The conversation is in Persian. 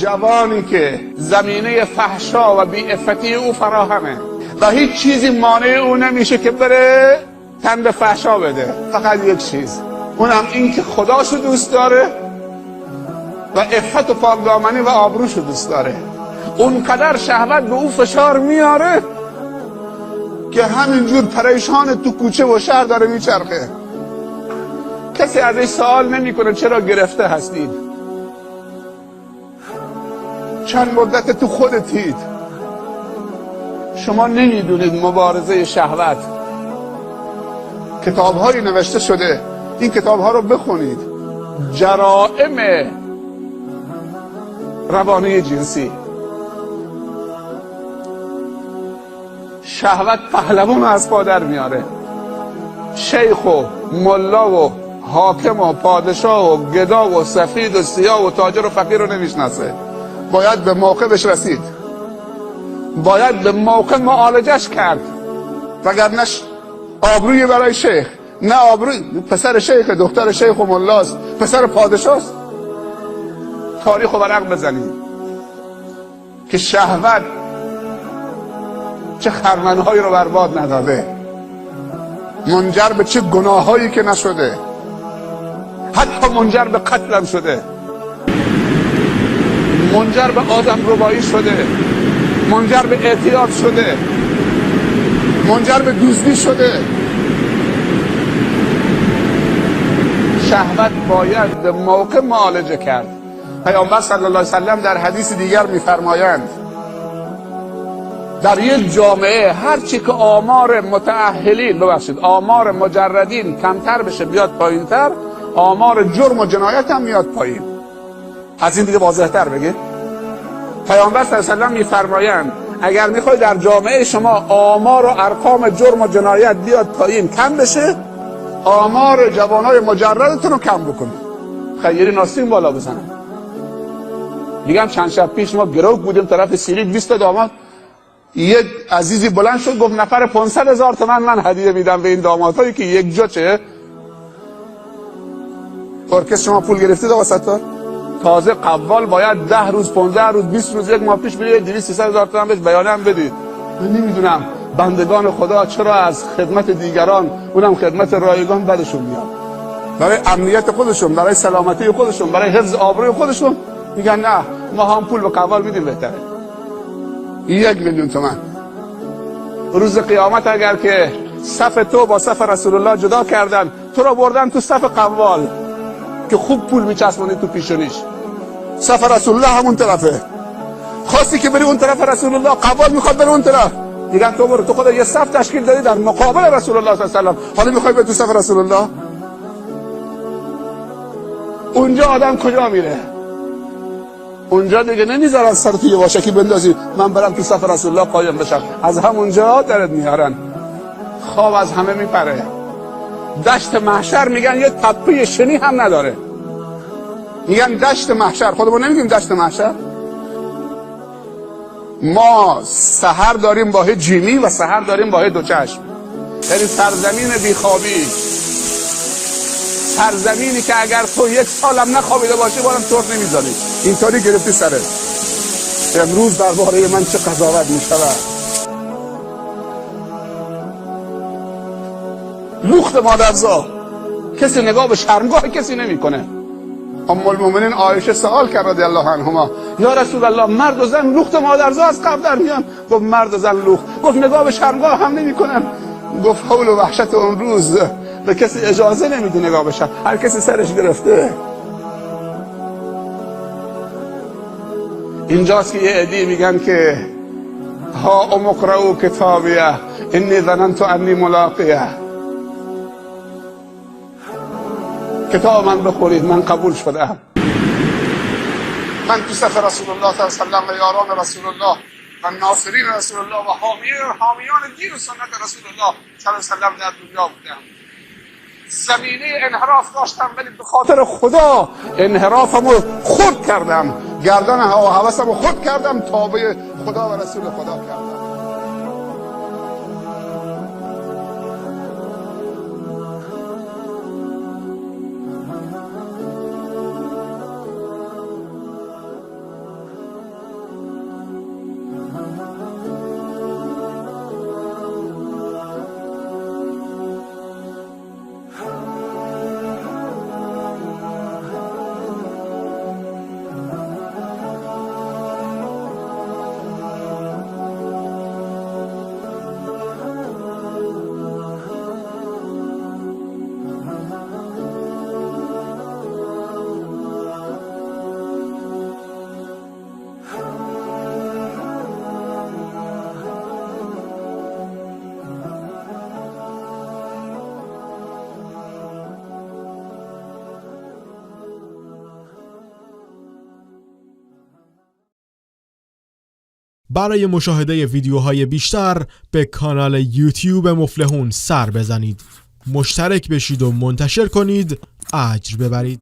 جوانی که زمینه فحشا و بی‌عفتی او فراهمه و هیچ چیزی مانع او نمیشه که بره تن به فحشا بده، فقط یک چیز، اونم این که خداشو دوست داره و عفت و پاکدامنی و آبروشو دوست داره. اونقدر شهوت به او فشار میاره که همینجور پریشان تو کوچه و شهر داره میچرخه. کسی ازش سوال نمیکنه چرا گرفته هستید، چند مدت تو خودتید، شما نمیدونید مبارزه شهوت. کتاب‌هایی نوشته شده، این کتاب‌ها رو بخونید، جرائم روانی جنسی. شهوت پهلوان از پا در میاره. شیخ و ملا و حاکم و پادشاه و گدا و سفید و سیاه و تاجر و فقیر رو نمیشناسه. باید به موقع بهش رسید، باید به موقع معالجش کرد، وگرنه آبروی برای شیخ، نه آبروی پسر شیخ، دختر شیخ و ملاست، پسر پادشاست. تاریخ و ورق بزنید که شهوت چه خرمنهایی رو برباد نداده، منجر به چه گناهایی که نشده، حتی منجر به قتلم شده، منجر به آدم ربایی شده، منجر به اعتیاد شده، منجر به دزدی شده. شهوت باید به موقع معالجه کرد. پیامبر صلی الله علیه وسلم در حدیث دیگر میفرمایند در یک جامعه هرچی که آمار متأهلین، آمار مجردین کمتر بشه بیاد پایینتر، آمار جرم و جنایت هم میاد پایین. از این دیگه واضح‌تر بگه. پیامبر صلی الله علیه وسلم میفرمایند اگر میخوای در جامعه شما آمار و ارقام جرم و جنایت بیاد پایین، کم بشه، آمار جوانای مجردتون رو کم بکنید، خیری ناستین بالا بزنن. دیگه هم چند شب پیش ما گروه بودیم طرف سیریک، 20 داماد، یه عزیزی بلند شد گفت نفر 500,000 تومان من هدیه میدم به این دامادهایی که یک جا چه ارکستر شما پول گرفتید آقا ستار. تازه قوال باید 10 روز 15 روز 20 روز یک ماه پیش برید 200-300,000 تومان بهش بیانیه هم بدید. من نمیدونم بندگان خدا چرا از خدمت دیگران، اونم خدمت رایگان، بدشون میاد. برای امنیت خودشون، برای سلامتی خودشون، برای حفظ آبروی خودشون میگن نه ما هم پول به قوال میدیم بهتره. 1,000,000 تومان. روز قیامت اگر که صف تو با صف رسول الله جدا کردن، تو رو بردن تو صف قوال که خوب پول میچسبونی تو پیشونیش، صف رسول الله همون طرفه، خواستی که بری اون طرف رسول الله، قوال میخواد بری اون طرف، دیگه تو برو، تو خدا یه صف تشکیل دادی در مقابل رسول الله صلی الله علیه و سلم، حالا میخوای بری تو صف رسول الله. اونجا آدم کجا میره؟ اونجا دیگه نمیذارن سر توی واشکی بندازی من برم تو صف رسول الله قایم بشم، از همونجا درت میارن، خواب از همه میپره. دشت محشر میگن یه تپه شنی هم نداره، میگن دشت محشر، خودمون نمیگیم دشت محشر. ما سحر داریم با جیمی و سحر داریم با دو چشم، یعنی سرزمین بیخوابی، سرزمینی که اگر تو 1 سالم نخوابیده باشی بارم ترد نمیذاری، اینطوری گرفتی سرت. امروز درباره من چه قضاوت میشود؟ لخت مادرزا، کسی نگاه به شرمگاه کسی نمیکنه. ام المؤمنین عایشه سوال کرد رضی الله عنهما، یا رسول الله مرد و زن لخت مادرزا از قبل در میان؟ گفت مرد و زن لخت. گفت نگاه به شرمگاه هم نمیکنن. گفت حول و وحشت اون روز به کسی اجازه نمیده نگاه بشه، هر کسی سرش گرفته. اینجاست که یه عدی میگن که ها امقرؤ کتابیه انی ظننت انی ملاقیه، کتاب من بخورید من قبول شدم، من تو صف رسول الله صلی الله علیه و سلم و یاران رسول الله و ناصرین رسول الله و حامیان دین و سنت رسول الله صلی الله علیه و سلم در دنیا بودم. زمینه انحراف داشتم ولی به خاطر خدا انحرافمو خرد کردم، گردن هوسمو خرد کردم، تابع خدا و رسول خدا کردم. برای مشاهده ویدیوهای بیشتر به کانال یوتیوب مفلحون سر بزنید. مشترک بشید و منتشر کنید، اجر ببرید.